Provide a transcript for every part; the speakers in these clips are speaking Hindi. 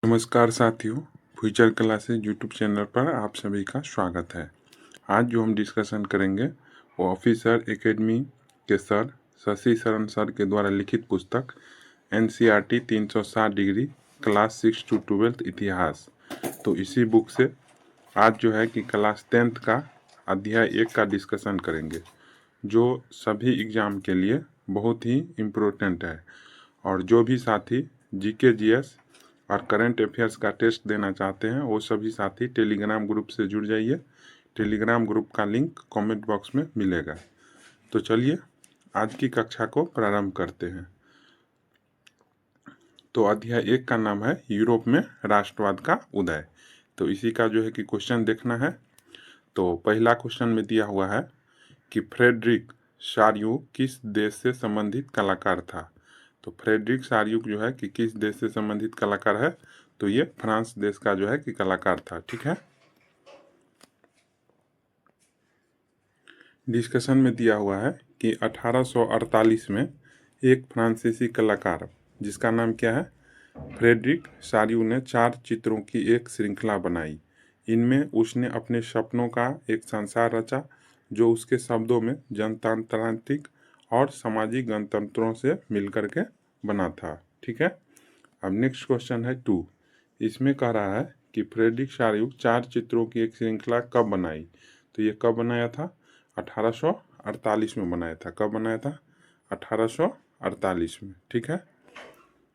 नमस्कार साथियों, फ्यूचर क्लासेज यूट्यूब चैनल पर आप सभी का स्वागत है। आज जो हम डिस्कशन करेंगे वो ऑफिसर एकेडमी के सर शशि शरण सर के द्वारा लिखित पुस्तक NCERT 360 डिग्री क्लास 6 to 12 इतिहास। तो इसी बुक से आज जो है कि क्लास 10th का अध्याय 1 का डिस्कशन करेंगे, जो सभी एग्ज़ाम के लिए बहुत ही इम्पोर्टेंट है। और जो भी साथी GK GS और करंट अफेयर्स का टेस्ट देना चाहते हैं वो सभी साथी टेलीग्राम ग्रुप से जुड़ जाइए। टेलीग्राम ग्रुप का लिंक कमेंट बॉक्स में मिलेगा। तो चलिए आज की कक्षा को प्रारंभ करते हैं। तो अध्याय 1 का नाम है यूरोप में राष्ट्रवाद का उदय। तो इसी का जो है कि क्वेश्चन देखना है। तो पहला क्वेश्चन में दिया हुआ है कि फ्रेडरिक शार्यूक किस देश से संबंधित कलाकार था। तो फ्रेडरिक शार्यूक जो है कि किस देश से संबंधित कलाकार है, तो ये फ्रांस देश का जो है कि कलाकार था। ठीक है। डिस्कशन में दिया हुआ है कि 1848 में एक फ्रांसीसी कलाकार जिसका नाम क्या है, फ्रेडरिक शार्यूक ने 4 चित्रों की एक श्रृंखला बनाई। इनमें उसने अपने सपनों का एक संसार रचा जो उसके शब्दों में जनतांत्रिक और सामाजिक गणतंत्रों से मिलकर के बना था। ठीक है। अब नेक्स्ट क्वेश्चन है 2। इसमें कह रहा है कि फ्रेडरिक शार्यूक 4 चित्रों की एक श्रृंखला कब बनाई। तो ये कब बनाया था, 1848 में बनाया था। कब बनाया था, 1848 में। ठीक है।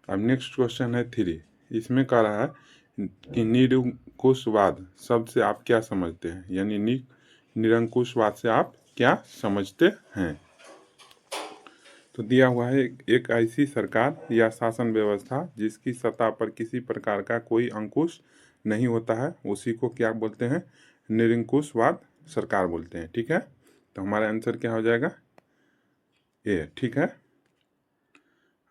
अब नेक्स्ट क्वेश्चन है 3। इसमें कह रहा है कि निरंकुशवाद शब्द से आप क्या समझते हैं, यानी निरंकुशवाद से आप क्या समझते हैं। तो दिया हुआ है एक ऐसी सरकार या शासन व्यवस्था जिसकी सत्ता पर किसी प्रकार का कोई अंकुश नहीं होता है, उसी को क्या बोलते हैं, निरंकुशवाद सरकार बोलते हैं। ठीक है। तो हमारा आंसर क्या हो जाएगा, ए। ठीक है।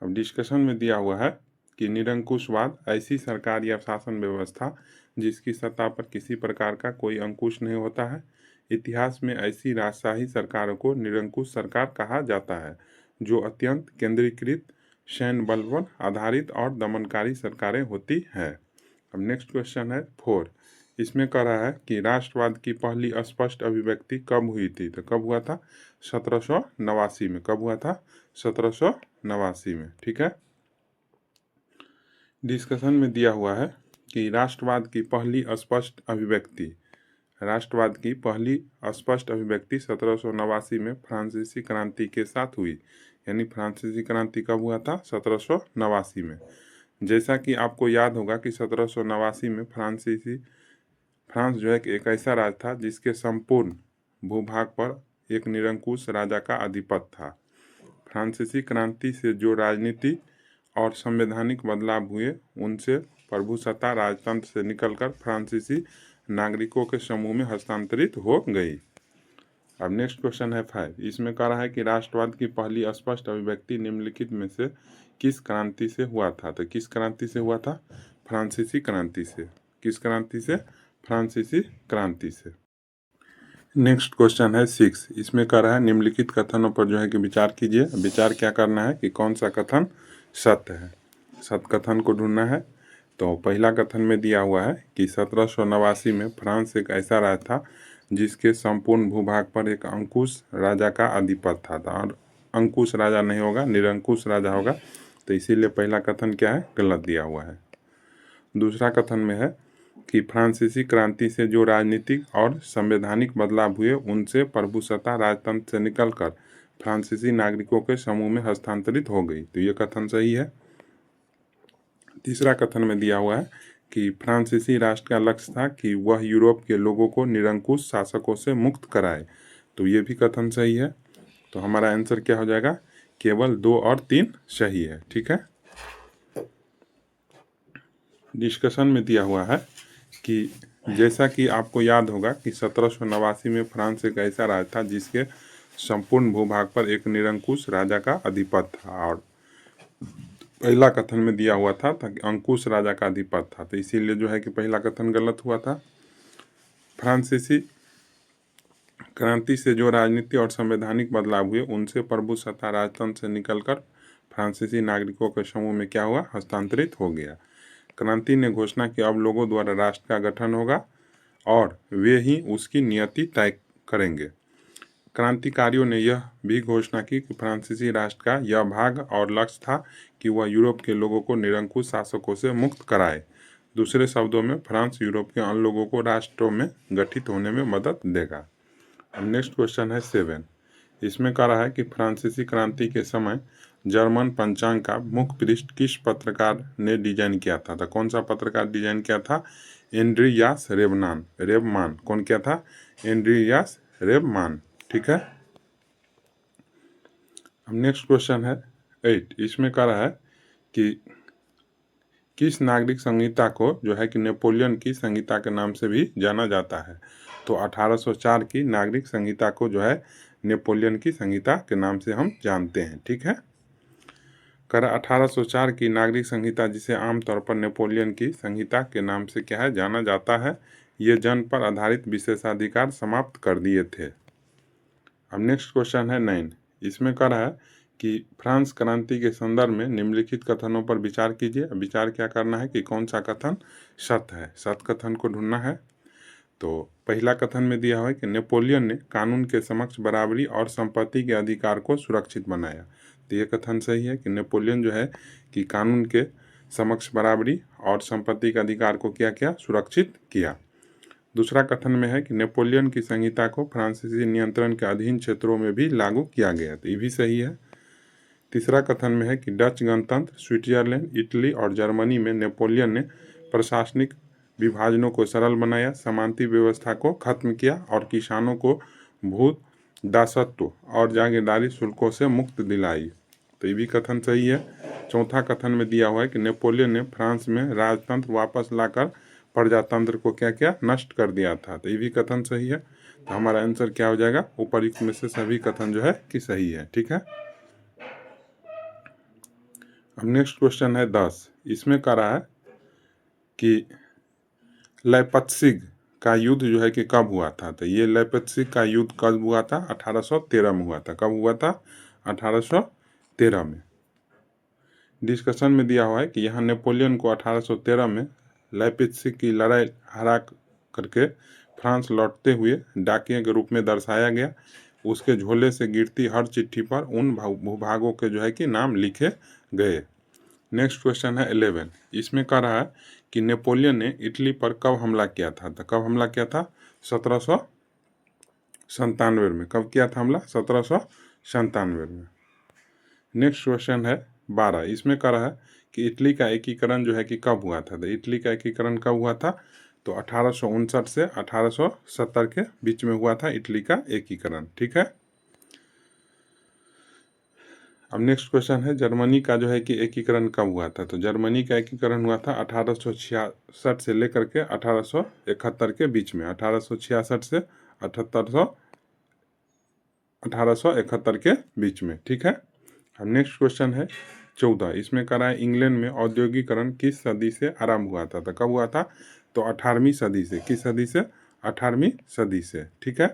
अब डिस्कशन में दिया हुआ है कि निरंकुशवाद ऐसी सरकार या शासन व्यवस्था जिसकी सत्ता पर किसी प्रकार का कोई अंकुश नहीं होता है। इतिहास में ऐसी राजशाही सरकारों को निरंकुश सरकार कहा जाता है, जो अत्यंत केंद्रीकृत, सैन्य बल पर आधारित और दमनकारी सरकारें होती है। अब नेक्स्ट क्वेश्चन है 4। इसमें कह रहा है कि राष्ट्रवाद की पहली स्पष्ट अभिव्यक्ति कब हुई थी। तो कब हुआ था, 1789 में। कब हुआ था, 1789 में। ठीक है। डिस्कशन में दिया हुआ है कि राष्ट्रवाद की पहली स्पष्ट अभिव्यक्ति 1789 में फ्रांसीसी क्रांति के साथ हुई। यानी फ्रांसीसी क्रांति कब हुआ था, 1789 में। जैसा कि आपको याद होगा कि 1789 में फ्रांस जो है कि एक ऐसा राज्य था जिसके संपूर्ण भूभाग पर एक निरंकुश राजा का आधिपत्य था। फ्रांसीसी क्रांति से जो राजनीति और संवैधानिक बदलाव हुए उनसे प्रभुसत्ता राजतंत्र से निकलकर फ्रांसीसी नागरिकों के समूह में हस्तांतरित हो गई। अब नेक्स्ट क्वेश्चन है 5। इसमें कह रहा है कि राष्ट्रवाद की पहली स्पष्ट अभिव्यक्ति निम्नलिखित में से किस क्रांति से हुआ था। तो किस क्रांति से हुआ था, फ्रांसीसी क्रांति से। किस क्रांति से, फ्रांसीसी क्रांति से। नेक्स्ट क्वेश्चन है 6। इसमें कह रहा है निम्नलिखित कथनों पर जो है कि विचार कीजिए। विचार क्या करना है कि कौन सा कथन सत्य है, सत्य कथन को ढूंढना है। तो पहला कथन में दिया हुआ है कि 1789 में फ्रांस एक ऐसा राज्य था जिसके संपूर्ण भूभाग पर एक अंकुश राजा का आधिपत्य था। और अंकुश राजा नहीं होगा, निरंकुश राजा होगा। तो इसीलिए पहला कथन क्या है, गलत दिया हुआ है। दूसरा कथन में है कि फ्रांसीसी क्रांति से जो राजनीतिक और संवैधानिक बदलाव हुए उनसे प्रभुसत्ता राजतंत्र से निकलकर फ्रांसीसी नागरिकों के समूह में हस्तांतरित हो गई। तो ये कथन सही है। तीसरा कथन में दिया हुआ है कि फ्रांसीसी राष्ट्र का लक्ष्य था कि वह यूरोप के लोगों को निरंकुश शासकों से मुक्त कराए। तो ये भी कथन सही है। तो हमारा आंसर क्या हो जाएगा, केवल 2 और 3 सही है। ठीक है। डिस्कशन में दिया हुआ है कि जैसा कि आपको याद होगा कि 1789 में फ्रांस एक ऐसा राज्य था जिसके संपूर्ण भूभाग पर एक निरंकुश राजा का आधिपत्य था। और पहला कथन में दिया हुआ था कि अंकुश राजा का आधिपत्य था। तो इसीलिए जो है कि पहला कथन गलत हुआ था। फ्रांसीसी क्रांति से जो राजनीति और संवैधानिक बदलाव हुए उनसे प्रभुसत्ता राजतंत्र से निकलकर फ्रांसीसी नागरिकों के समूह में क्या हुआ, हस्तांतरित हो गया। क्रांति ने घोषणा की अब लोगों द्वारा राष्ट्र का गठन होगा और वे ही उसकी नियति तय करेंगे। क्रांतिकारियों ने यह भी घोषणा की कि फ्रांसीसी राष्ट्र का यह भाग और लक्ष्य था कि वह यूरोप के लोगों को निरंकुश शासकों से मुक्त कराए। दूसरे शब्दों में फ्रांस यूरोप के अन्य लोगों को राष्ट्रों में गठित होने में मदद देगा। अब नेक्स्ट क्वेश्चन है 7। इसमें कह रहा है कि फ्रांसीसी क्रांति के समय जर्मन पंचांग का मुख्य पृष्ठ किस पत्रकार ने डिजाइन किया था? तो कौन सा पत्रकार डिजाइन किया था? एंड्रियास रेबमान। कौन किया था? एंड्रियास रेबमान। ठीक है। अब नेक्स्ट क्वेश्चन है 8। इसमें कह रहा है कि किस नागरिक संहिता को जो है कि नेपोलियन की संहिता के नाम से भी जाना जाता है? तो 1804 की नागरिक संहिता को जो है नेपोलियन की संहिता के नाम से हम जानते हैं। ठीक है। कर 1804 की नागरिक संहिता, जिसे आमतौर पर नेपोलियन की संहिता के नाम से क्या है जाना जाता है, ये जन पर आधारित विशेषाधिकार समाप्त कर दिए थे। अब नेक्स्ट क्वेश्चन है 9। इसमें कह रहा है कि फ्रांस क्रांति के संदर्भ में निम्नलिखित कथनों पर विचार कीजिए। विचार क्या करना है कि कौन सा कथन सत्य है, सत्य कथन को ढूंढना है। तो पहला कथन में दिया हुआ है कि नेपोलियन ने कानून के समक्ष बराबरी और संपत्ति के अधिकार को सुरक्षित बनाया। तो ये कथन सही है कि नेपोलियन जो है कि कानून के समक्ष बराबरी और संपत्ति के अधिकार को क्या सुरक्षित किया। दूसरा कथन में है कि नेपोलियन की संहिता को फ्रांसीसी नियंत्रण के अधीन क्षेत्रों में भी लागू किया गया। तो ये भी सही है। तीसरा कथन में है कि डच गणतंत्र, स्विट्जरलैंड, इटली और जर्मनी में नेपोलियन ने प्रशासनिक विभाजनों को सरल बनाया, समानती व्यवस्था को खत्म किया और किसानों को भू दासत्व और जागीरदारी शुल्कों से मुक्त दिलाई। तो ये भी कथन सही है। चौथा कथन में दिया हुआ है कि नेपोलियन ने फ्रांस में राजतंत्र वापस लाकर प्रजातंत्र को क्या नष्ट कर दिया था। तो ये भी कथन सही है। तो हमारा आंसर क्या हो जाएगा? उपर्युक्त में से सभी कथन जो है कि सही है। ठीक है। अब नेक्स्ट क्वेश्चन है 10। इसमें कह रहा है कि लाइप्जिग का युद्ध जो है कि कब हुआ था? तो ये लाइप्जिग का युद्ध कब हुआ था? 1813 में हुआ था। कब हुआ था? 1813 में। डिस्कशन में दिया हुआ है कि यहाँ नेपोलियन को 1813 में लाइप्जिग की लड़ाई हरा करके फ्रांस लौटते हुए डाकिये के रूप में दर्शाया गया। उसके झोले से गिरती हर चिट्ठी पर उन भूभागों के जो है कि नाम लिखे गए। नेक्स्ट क्वेश्चन है 11। इसमें कह रहा है कि नेपोलियन ने इटली पर कब हमला किया था? तो कब हमला किया था? 1797 में। कब किया था हमला? 1797 में। नेक्स्ट क्वेश्चन है 12। इसमें कह रहा है कि इटली का एकीकरण जो है कि कब हुआ था? तो इटली का एकीकरण कब हुआ था? तो 1859 से 1870 के बीच में हुआ था इटली का एकीकरण। ठीक है। अब नेक्स्ट क्वेश्चन है जर्मनी का जो है कि एकीकरण कब हुआ था? तो जर्मनी का एकीकरण हुआ था 1866 से लेकर के 1871 के बीच में। 1866 से 1871 के बीच में। ठीक है। अब नेक्स्ट क्वेश्चन है 14। इसमें कह रहा है इंग्लैंड में औद्योगिकरण किस सदी से आरंभ हुआ था? तो कब हुआ था? तो 18वीं सदी से। किस सदी से? 18वीं सदी से। ठीक है।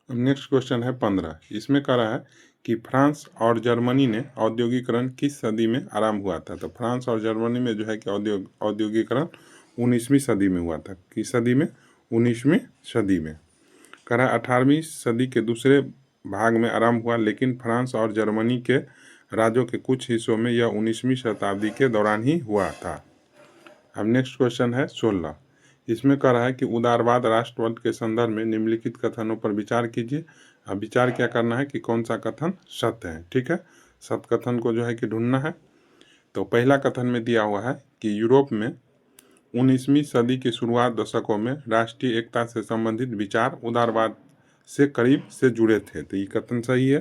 अब नेक्स्ट क्वेश्चन है 15। इसमें कह रहा है कि फ्रांस और जर्मनी ने औद्योगिकरण किस सदी में आरंभ हुआ था? तो फ्रांस और जर्मनी में जो है कि औद्योगिकरण 19वीं सदी में हुआ था। किस सदी में? 19वीं सदी में। कह रहा है 18वीं सदी के दूसरे भाग में आरंभ हुआ, लेकिन फ्रांस और जर्मनी के राज्यों के कुछ हिस्सों में यह 19वीं शताब्दी के दौरान ही हुआ था। अब नेक्स्ट क्वेश्चन है 16। इसमें कह रहा है कि उदारवाद राष्ट्रवाद के संदर्भ में निम्नलिखित कथनों पर विचार कीजिए। अब विचार क्या करना है कि कौन सा कथन सत्य है। ठीक है। सत्य कथन को जो है कि ढूंढना है। तो पहला कथन में दिया हुआ है कि यूरोप में 19वीं सदी के शुरुआत दशकों में राष्ट्रीय एकता से संबंधित विचार उदारवाद से करीब से जुड़े थे। तो ये कथन सही है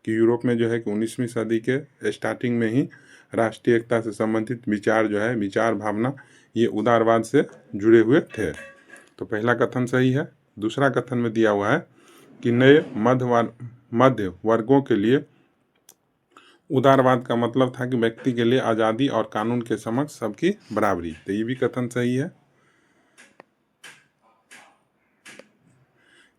कि यूरोप में जो है कि 19वीं सदी के स्टार्टिंग में ही राष्ट्रीय एकता से संबंधित विचार जो है, विचार भावना, ये उदारवाद से जुड़े हुए थे। तो पहला कथन सही है। दूसरा कथन में दिया हुआ है कि नए मध्य वर्गों के लिए उदारवाद का मतलब था कि व्यक्ति के लिए आज़ादी और कानून के समक्ष सबकी बराबरी। तो ये भी कथन सही है।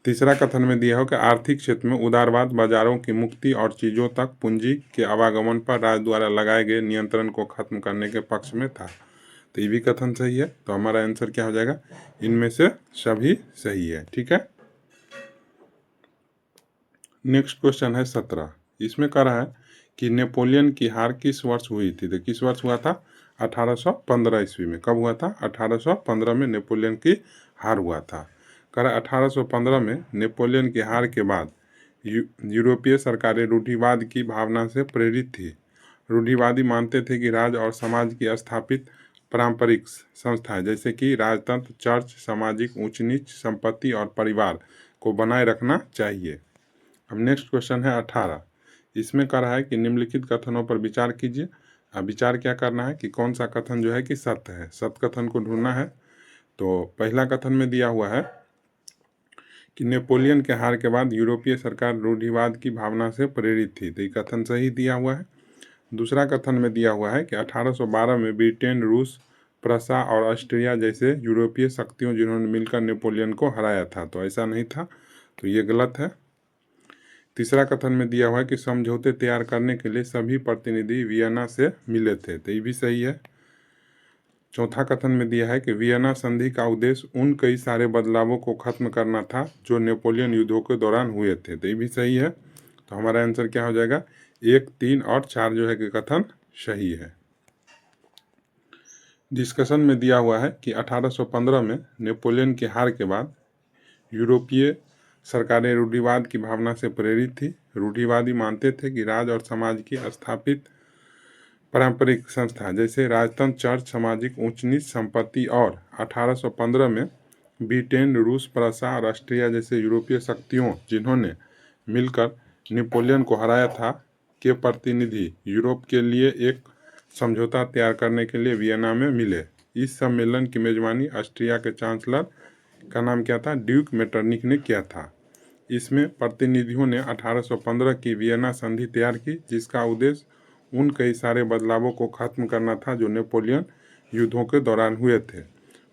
तीसरा कथन में दिया हो कि आर्थिक क्षेत्र में उदारवाद बाजारों की मुक्ति और चीज़ों तक पूंजी के आवागमन पर राज्य द्वारा लगाए गए नियंत्रण को खत्म करने के पक्ष में था। तो ये भी कथन सही है। तो हमारा आंसर क्या हो जाएगा, इनमें से सभी सही है। ठीक है। नेक्स्ट क्वेश्चन है 17। इसमें कह रहा है कि नेपोलियन की हार किस वर्ष हुई थी। तो किस वर्ष हुआ था, 1815 ईस्वी में। कब हुआ था, 1815 में नेपोलियन की हार हुआ था। कह रहा है 1815 में नेपोलियन की हार के बाद यूरोपीय सरकारें रूढ़िवाद की भावना से प्रेरित थी। रूढ़िवादी मानते थे कि राज्य और समाज की स्थापित पारंपरिक संस्थाएं जैसे कि राजतंत्र, चर्च, सामाजिक ऊंच नीच, संपत्ति और परिवार को बनाए रखना चाहिए। अब नेक्स्ट क्वेश्चन है 18। इसमें कह रहा है कि निम्नलिखित कथनों पर विचार कीजिए। अब विचार क्या करना है कि कौन सा कथन जो है कि सत्य है, सत्य कथन को ढूंढना है। तो पहला कथन में दिया हुआ है कि नेपोलियन के हार के बाद यूरोपीय सरकार रूढ़िवाद की भावना से प्रेरित थी। तो ये कथन सही दिया हुआ है। दूसरा कथन में दिया हुआ है कि 1812 में ब्रिटेन, रूस, प्रसा और ऑस्ट्रिया जैसे यूरोपीय शक्तियों जिन्होंने मिलकर नेपोलियन को हराया था। तो ऐसा नहीं था, तो ये गलत है। तीसरा कथन में दिया हुआ है कि समझौते तैयार करने के लिए सभी प्रतिनिधि वियना से मिले थे। तो ये भी सही है। चौथा कथन में दिया है कि वियना संधि का उद्देश्य उन कई सारे बदलावों को खत्म करना था जो नेपोलियन युद्धों के दौरान हुए थे। तो ये भी सही है। तो हमारा आंसर क्या हो जाएगा, 1, 3 और 4 जो है कि कथन सही है। डिस्कशन में दिया हुआ है कि 1815 में नेपोलियन की हार के बाद यूरोपीय सरकारें रूढ़िवाद की भावना से प्रेरित थी। रूढ़िवादी मानते थे कि राज्य और समाज की स्थापित पारंपरिक संस्था जैसे राजतंत्र, चर्च, सामाजिक ऊंच नीच, संपत्ति और 1815 में ब्रिटेन, रूस, प्रसा और ऑस्ट्रिया जैसे यूरोपीय शक्तियों जिन्होंने मिलकर नेपोलियन को हराया था के प्रतिनिधि यूरोप के लिए एक समझौता तैयार करने के लिए वियना में मिले। इस सम्मेलन की मेजबानी ऑस्ट्रिया के चांसलर का नाम क्या था, ड्यूक मेटरनिक ने किया था। इसमें प्रतिनिधियों ने 1815 की वियना संधि तैयार की जिसका उद्देश्य उन कई सारे बदलावों को खत्म करना था जो नेपोलियन युद्धों के दौरान हुए थे।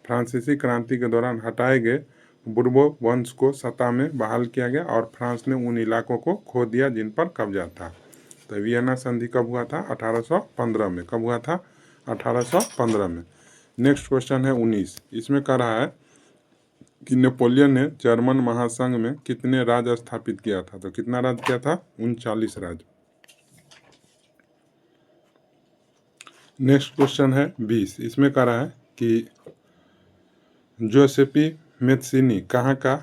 फ्रांसीसी क्रांति के दौरान हटाए गए बुर्बो वंश को सत्ता में बहाल किया गया और फ्रांस ने उन इलाकों को खो दिया जिन पर कब्जा था। तो वियना संधि कब हुआ था, 1815 में। कब हुआ था, 1815 में। नेक्स्ट क्वेश्चन है 19। इसमें कह रहा है कि नेपोलियन ने जर्मन महासंघ में कितने राज्य स्थापित किया था। तो कितना राज्य किया था, 39 राज्य। नेक्स्ट क्वेश्चन है 20। इसमें कह रहा है कि जोसेपी मेत्सिनी कहाँ का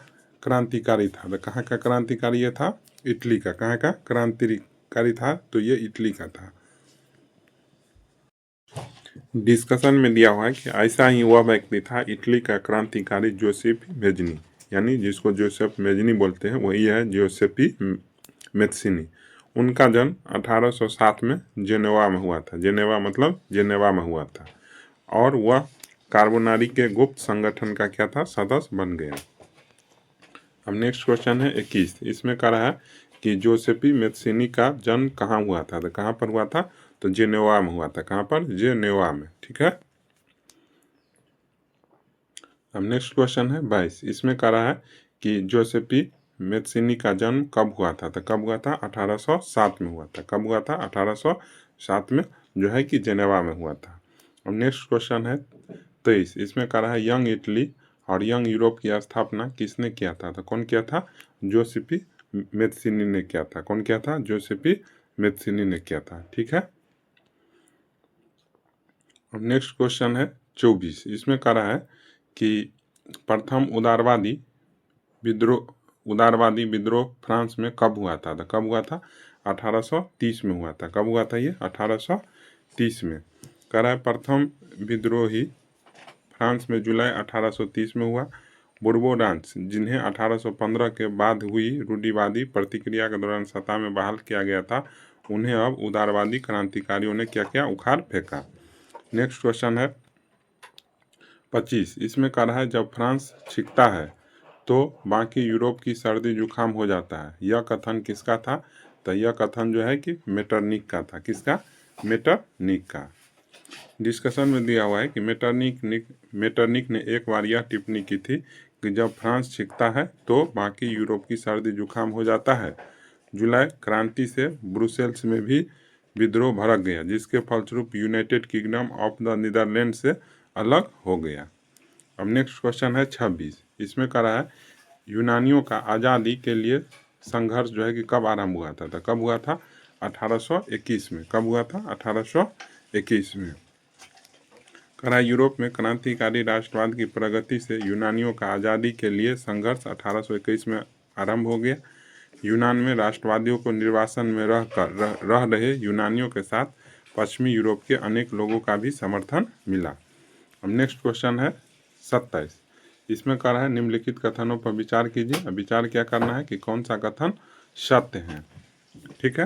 क्रांतिकारी था। तो कहाँ का क्रांतिकारी ये था, इटली का। कहाँ का क्रांतिकारी था, तो ये इटली का था। डिस्कशन में दिया हुआ है कि ऐसा ही वह व्यक्ति था इटली का क्रांतिकारी जोसेफ मेजनी, यानी जिसको जोसेफ मेजनी बोलते हैं वही है जोसेपी मेत्सिनी। उनका जन्म 1807 में जेनेवा में हुआ था। जेनेवा मतलब जेनेवा में हुआ था और वह कार्बोनारी के गुप्त संगठन का क्या था, सदस्य बन गया। अब नेक्स्ट क्वेश्चन है 21। इसमें कह रहा है कि जोसेपी मेत्सिनी का जन्म कहाँ हुआ था। तो कहाँ पर हुआ था, तो जेनेवा में हुआ था। कहाँ पर, जेनेवा में। ठीक है। अब नेक्स्ट क्वेश्चन है 22। इसमें कह रहा है कि जोसेपी मेत्सिनी का जन्म कब हुआ था। तो कब हुआ था, 1807 में हुआ था। कब हुआ था, 1807 में जो है कि जेनेवा में हुआ था। अब नेक्स्ट क्वेश्चन है 23। इसमें कह रहा है यंग इटली और यंग यूरोप की स्थापना किसने किया था। तो कौन किया था, जोसेपी मेत्सिनी ने किया था। कौन किया था, जोसेपी मेत्सिनी ने किया था। ठीक है। अब नेक्स्ट क्वेश्चन है 24। इसमें कह रहा है कि प्रथम उदारवादी विद्रोह फ्रांस में कब हुआ था। तो कब हुआ था, 1830 में हुआ था। कब हुआ था ये, 1830 में। कह रहा है प्रथम विद्रोही फ्रांस में जुलाई 1830 में हुआ। बुर्बो डांस जिन्हें 1815 के बाद हुई रूढ़िवादी प्रतिक्रिया के दौरान सत्ता में बहाल किया गया था, उन्हें अब उदारवादी क्रांतिकारियों ने क्या किया, उखाड़ फेंका। नेक्स्ट क्वेश्चन है 25। इसमें कह रहा है जब फ्रांस छिकता है तो बाकी यूरोप की सर्दी जुकाम हो जाता है। यह कथन किसका था, तो यह कथन जो है कि मेटरनिक का था। किसका, मेटरनिक का। डिस्कशन में दिया हुआ है कि मेटरनिक ने एक बार यह टिप्पणी की थी कि जब फ्रांस छिकता है तो बाकी यूरोप की सर्दी जुकाम हो जाता है। जुलाई क्रांति से ब्रुसेल्स में भी विद्रोह भड़क गया, जिसके फलस्वरूप United Kingdom of the Netherland से अलग हो गया। अब नेक्स्ट क्वेश्चन है 26। इसमें करा है यूनानियों का आज़ादी के लिए संघर्ष जो है कि कब आरंभ हुआ था। तो कब हुआ था? 1821 में। कब हुआ था? 1821 में। करा यूरोप में क्रांतिकारी राष्ट्रवाद की प्रगति से यूनानियों का आज़ादी के लिए संघर्ष 1821 में आरंभ हो गया। यूनान में राष्ट्रवादियों को निर्वासन में रह रहे यूनानियों के साथ पश्चिमी यूरोप के अनेक लोगों का भी समर्थन मिला। अब नेक्स्ट क्वेश्चन है 27। इसमें कह रहा है निम्नलिखित कथनों पर विचार कीजिए। अब विचार क्या करना है कि कौन सा कथन सत्य है। ठीक है,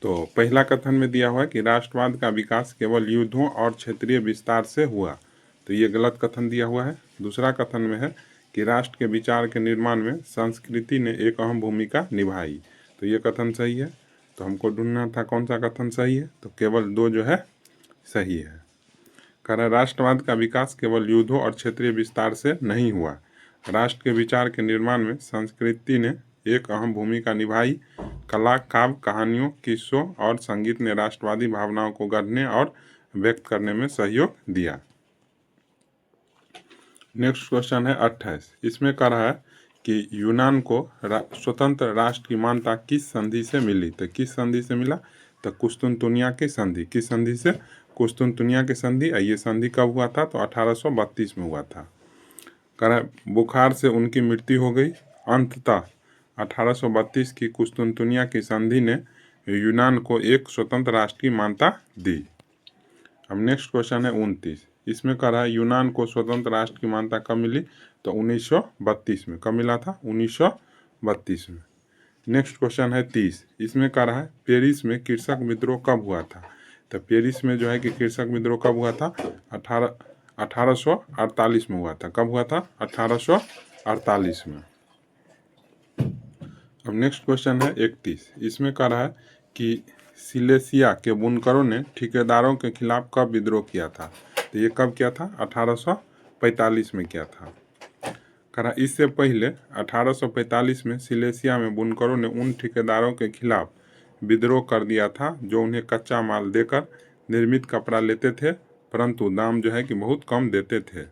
तो पहला कथन में दिया हुआ है कि राष्ट्रवाद का विकास केवल युद्धों और क्षेत्रीय विस्तार से हुआ, तो ये गलत कथन दिया हुआ है। दूसरा कथन में है कि राष्ट्र के विचार के निर्माण में संस्कृति ने एक अहम भूमिका निभाई, तो ये कथन सही है। तो हमको ढूंढना था कौन सा कथन सही है, तो केवल दो जो है सही है। कह रहा राष्ट्रवाद का विकास केवल युद्धों और क्षेत्रीय विस्तार से नहीं हुआ, राष्ट्र के विचार के निर्माण में संस्कृति ने एक अहम भूमिका निभाई। कला, काव्य, कहानियों, किस्सों और संगीत ने राष्ट्रवादी भावनाओं को गढ़ने और व्यक्त करने में सहयोग दिया। नेक्स्ट क्वेश्चन है 28। इसमें कह रहा है कि यूनान को स्वतंत्र राष्ट्र की मान्यता किस संधि से मिली। तो किस संधि से मिला? तो कुस्तुनतुनिया की संधि। किस संधि से? कुस्तुनतुनिया की संधि। ये संधि कब हुआ था? तो 1832 में हुआ था। कह रहा है बुखार से उनकी मृत्यु हो गई। अंततः 1832 की कुस्तुनतुनिया की संधि ने यूनान को एक स्वतंत्र राष्ट्र की मान्यता दी। अब नेक्स्ट क्वेश्चन है 29। इसमें कह रहा है यूनान को स्वतंत्र राष्ट्र की मान्यता कब मिली? तो 1932 में। कब मिला था? 1932 में। नेक्स्ट क्वेश्चन है 30। इसमें कह रहा है पेरिस में कृषक विद्रोह कब हुआ था। तो पेरिस में जो है कि कृषक विद्रोह कब हुआ था? 1848 में हुआ था। कब हुआ था? 1848 में। अब नेक्स्ट क्वेश्चन है 31। इसमें कह रहा है कि सिलेसिया के बुनकरों ने ठेकेदारों के खिलाफ कब विद्रोह किया था। तो ये कब किया था? 1845 में किया था। कह रहा इससे पहले 1845 में सिलेसिया में बुनकरों ने उन ठेकेदारों के खिलाफ विद्रोह कर दिया था जो उन्हें कच्चा माल देकर निर्मित कपड़ा लेते थे, परंतु दाम जो है कि बहुत कम देते थे।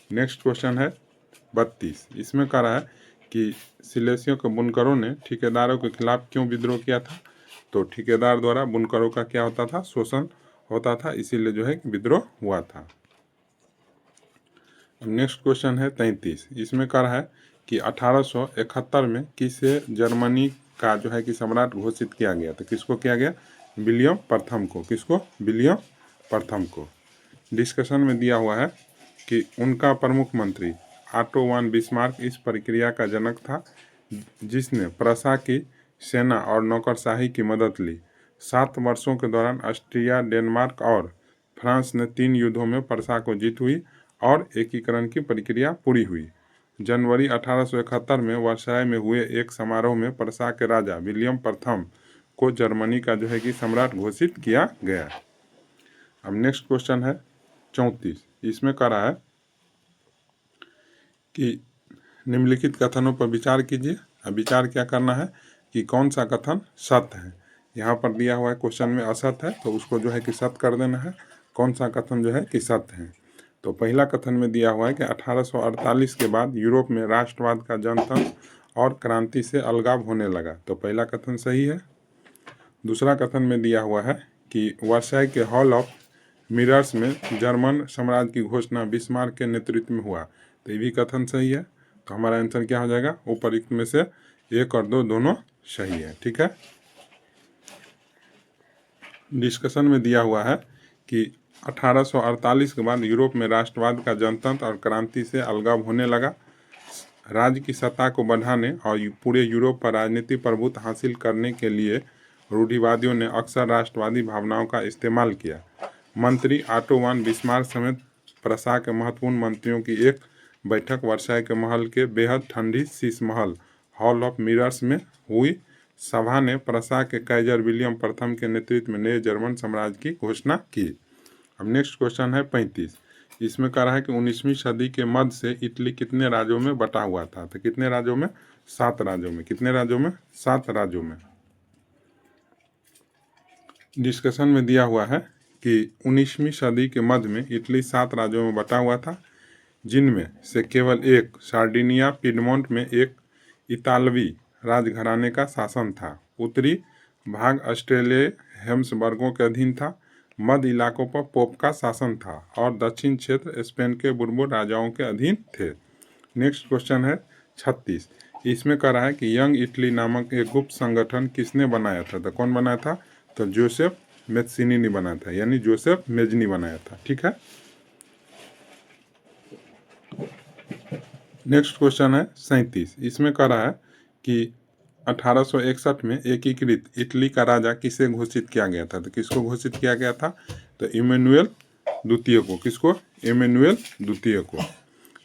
नेक्स्ट क्वेश्चन है 32। इसमें कह रहा है कि सिलेसियों के बुनकरों ने ठेकेदारों के खिलाफ क्यों विद्रोह किया था। तो ठेकेदार द्वारा बुनकरों का क्या होता था? शोषण होता था, इसीलिए जो है विद्रोह हुआ था। नेक्स्ट क्वेश्चन है 33। इसमें कह रहा है कि 1871 में किसे जर्मनी का जो है कि सम्राट घोषित किया गया। तो किसको किया गया? विलियम प्रथम को। किसको? विलियम प्रथम को। डिस्कशन में दिया हुआ है कि उनका प्रमुख मंत्री ऑटो वन बिस्मार्क इस प्रक्रिया का जनक था जिसने प्रशा की सेना और नौकरशाही की मदद ली। 7 वर्षों के दौरान ऑस्ट्रिया, डेनमार्क और फ्रांस ने 3 युद्धों में प्रशा को जीत हुई और एकीकरण की प्रक्रिया पूरी हुई। जनवरी 1871 में वर्साय में हुए एक समारोह में प्रशा के राजा विलियम प्रथम को जर्मनी का जो है कि सम्राट घोषित किया गया। अब नेक्स्ट क्वेश्चन है 34। इसमें कह रहा है कि निम्नलिखित कथनों पर विचार कीजिए। अब विचार क्या करना है कि कौन सा कथन सत्य है। यहाँ पर दिया हुआ है क्वेश्चन में असत्य है, तो उसको जो है कि सत्य कर देना है। कौन सा कथन जो है कि सत्य है। तो पहला कथन में दिया हुआ है कि 1848 के बाद यूरोप में राष्ट्रवाद का जनतंत्र और क्रांति से अलगाव होने लगा, तो पहला कथन सही है। दूसरा कथन में दिया हुआ है कि वर्साय के हॉल ऑफ मिरर्स में जर्मन साम्राज्य की घोषणा बिस्मार्क के नेतृत्व में हुआ, तो ये भी कथन सही है। तो हमारा आंसर क्या हो जाएगा? उपर्युक्त में से 1 और 2 दोनों सही है। ठीक है। डिस्कशन में दिया हुआ है कि 1848 के बाद यूरोप में राष्ट्रवाद का जनतंत्र और क्रांति से अलगाव होने लगा। राज्य की सत्ता को बढ़ाने और पूरे यूरोप पर राजनीतिक प्रभुत्व हासिल करने के लिए रूढ़िवादियों ने अक्सर राष्ट्रवादी भावनाओं का इस्तेमाल किया। मंत्री ऑटो वन बिस्मार्क समेत प्रशा के महत्वपूर्ण मंत्रियों की एक बैठक वर्साय के महल के बेहद ठंडी Sheesh Mahal hall of mirrors में हुई। सभा ने प्रशा के काइजर विलियम प्रथम के नेतृत्व में नए जर्मन साम्राज्य की घोषणा की। अब नेक्स्ट क्वेश्चन है 35। इसमें कह रहा है कि 19वीं सदी के मध्य से इटली कितने राज्यों में बटा हुआ था? तो कितने राज्यों में? 7 राज्यों में। कितने राज्यों में? 7 राज्यों में। डिस्कशन में दिया हुआ है कि 19वीं सदी के मध्य में इटली 7 राज्यों में बटा हुआ था, जिनमें से केवल एक सार्डिनिया पिडमोंट में एक इतालवी राजघराने का शासन था। उत्तरी भाग ऑस्ट्रेलिया हेम्सबर्गों के अधीन था, मध्य इलाकों पर पोप का शासन था और दक्षिण क्षेत्र स्पेन के बुर्बोर राजाओं के अधीन थे। नेक्स्ट क्वेश्चन है 36। इसमें कह रहा है कि यंग इटली नामक एक गुप्त संगठन किसने बनाया था? तो कौन बनाया था? तो जोसेफ मेज़्ज़िनी ने बनाया था, यानी जोसेफ मेज़्ज़िनी बनाया था। ठीक है। नेक्स्ट क्वेश्चन है 37। इसमें कह रहा है कि 1861 में एकीकृत इटली का राजा किसे घोषित किया गया था? तो किसको घोषित किया गया था? तो इमैनुएल द्वितीय को। किसको? इमैनुएल द्वितीय को।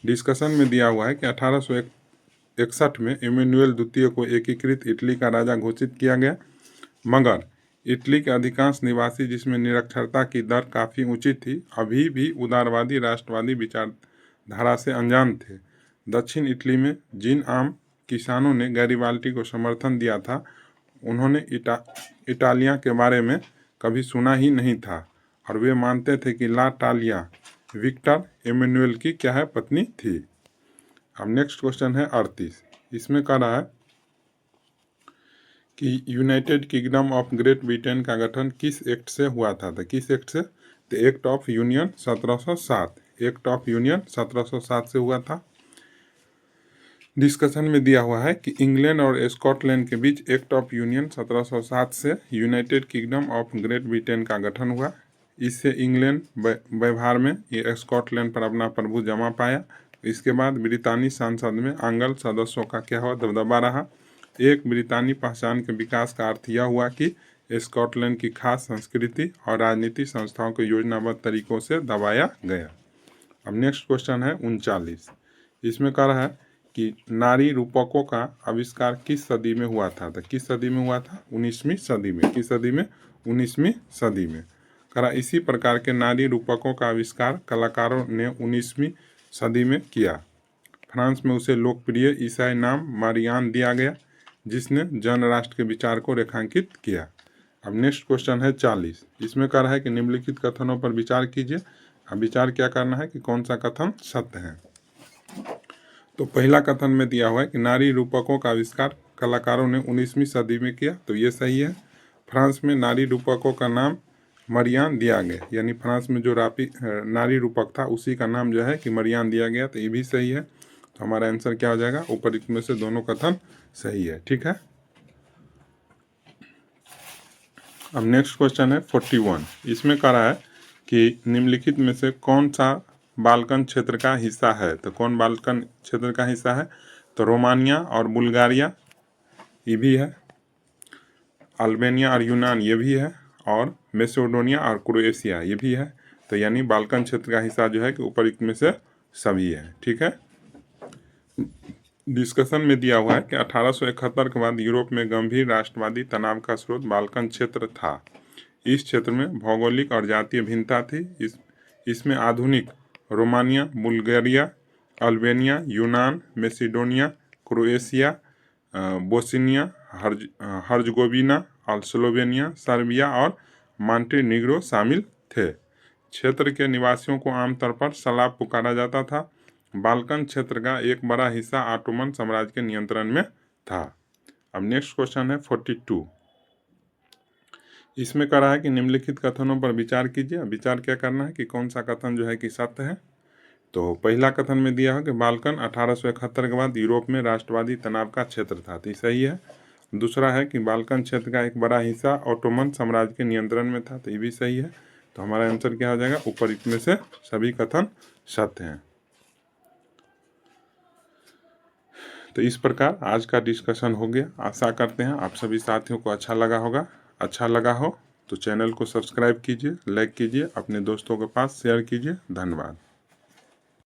डिस्कशन में दिया हुआ है कि 1861 में इमैनुएल द्वितीय को एकीकृत इटली का राजा घोषित किया गया, मगर इटली के अधिकांश निवासी, जिसमें निरक्षरता की दर काफ़ी ऊंची थी, अभी भी उदारवादी राष्ट्रवादी विचारधारा से अनजान थे। दक्षिण इटली में जिन आम किसानों ने गैरिबाल्डी को समर्थन दिया था, उन्होंने इटालिया के बारे में कभी सुना ही नहीं था और वे मानते थे कि ला टालिया विक्टर इमैनुएल की क्या है? पत्नी थी। अब नेक्स्ट क्वेश्चन है 38। इसमें कह रहा है कि United Kingdom of great Britain का गठन किस एक्ट से हुआ था? तो किस एक्ट से? तो act of union 1707। Act of union 1707 से हुआ था। डिस्कशन में दिया हुआ है कि इंग्लैंड और स्कॉटलैंड के बीच एक्ट ऑफ यूनियन 1707 से United Kingdom of great Britain का गठन हुआ। इससे इंग्लैंड व्यवहार में ये स्कॉटलैंड पर अपना प्रभु जमा पाया। इसके बाद ब्रितानी संसद में आंग्ल सदस्यों का क्या हुआ? दबदबा रहा। एक ब्रितानी पहचान के विकास का अर्थ यह हुआ कि स्कॉटलैंड की खास संस्कृति और राजनीतिक संस्थाओं को योजनाबद्ध तरीकों से दबाया गया। अब नेक्स्ट क्वेश्चन है 39। इसमें कह रहा है कि नारी रूपकों का आविष्कार किस सदी में हुआ था? तो किस सदी में हुआ था? 19वीं सदी में। किस सदी में? 19वीं सदी में। करा इसी प्रकार के नारी रूपकों का आविष्कार कलाकारों ने 19वीं सदी में किया। फ्रांस में उसे लोकप्रिय ईसाई नाम मारियान दिया गया, जिसने जन राष्ट्र के विचार को रेखांकित किया। अब नेक्स्ट क्वेश्चन है 40। इसमें कह रहा है कि निम्नलिखित कथनों पर विचार कीजिए। अब विचार क्या करना है कि कौन सा कथन सत्य है। तो पहला कथन में दिया हुआ है कि नारी रूपकों का आविष्कार कलाकारों ने 19वीं सदी में किया, तो ये सही है। फ्रांस में नारी रूपकों का नाम मरियान दिया गया, यानी फ्रांस में जो नारी रूपक था उसी का नाम जो है कि मरियान दिया गया, तो ये भी सही है। तो हमारा आंसर क्या हो जाएगा? ऊपर में से दोनों कथन सही है। ठीक है। अब नेक्स्ट क्वेश्चन है 41। इसमें कह रहा है कि निम्नलिखित में से कौन सा बाल्कन क्षेत्र का हिस्सा है? तो कौन बाल्कन क्षेत्र का हिस्सा है? तो रोमानिया और बुल्गारिया ये भी है, अल्बानिया और यूनान ये भी है, और मैसेडोनिया और क्रोएशिया ये भी है। तो यानी बाल्कन क्षेत्र का हिस्सा जो है कि ऊपर में से सभी है। ठीक है। डिस्कशन में दिया हुआ है कि 1871 के बाद यूरोप में गंभीर राष्ट्रवादी तनाव का स्रोत बाल्कन क्षेत्र था। इस क्षेत्र में भौगोलिक और जातीय भिन्नता थी। इसमें आधुनिक रोमानिया, बुल्गारिया, अल्बानिया, यूनान, मैसेडोनिया, क्रोएशिया, बोस्निया हर्जगोविना और स्लोवेनिया, सर्बिया और मॉन्टेनीग्रो शामिल थे। क्षेत्र के निवासियों को आमतौर पर सलाव पुकारा जाता था। बाल्कन क्षेत्र का एक बड़ा हिस्सा ऑटोमन साम्राज्य के नियंत्रण में था। अब नेक्स्ट क्वेश्चन है 42। इसमें कह रहा है कि निम्नलिखित कथनों पर विचार कीजिए। विचार क्या करना है कि कौन सा कथन जो है कि सत्य है। तो पहला कथन में दिया है कि बाल्कन 1871 के बाद यूरोप में राष्ट्रवादी तनाव का क्षेत्र था, तो सही है। दूसरा है कि बाल्कन क्षेत्र का एक बड़ा हिस्सा ऑटोमन साम्राज्य के नियंत्रण में था, तो ये भी सही है। तो हमारा आंसर क्या हो जाएगा? ऊपर में से सभी कथन सत्य हैं। तो इस प्रकार आज का डिस्कशन हो गया। आशा करते हैं आप सभी साथियों को अच्छा लगा होगा। अच्छा लगा हो तो चैनल को सब्सक्राइब कीजिए, लाइक कीजिए, अपने दोस्तों के पास शेयर कीजिए। धन्यवाद।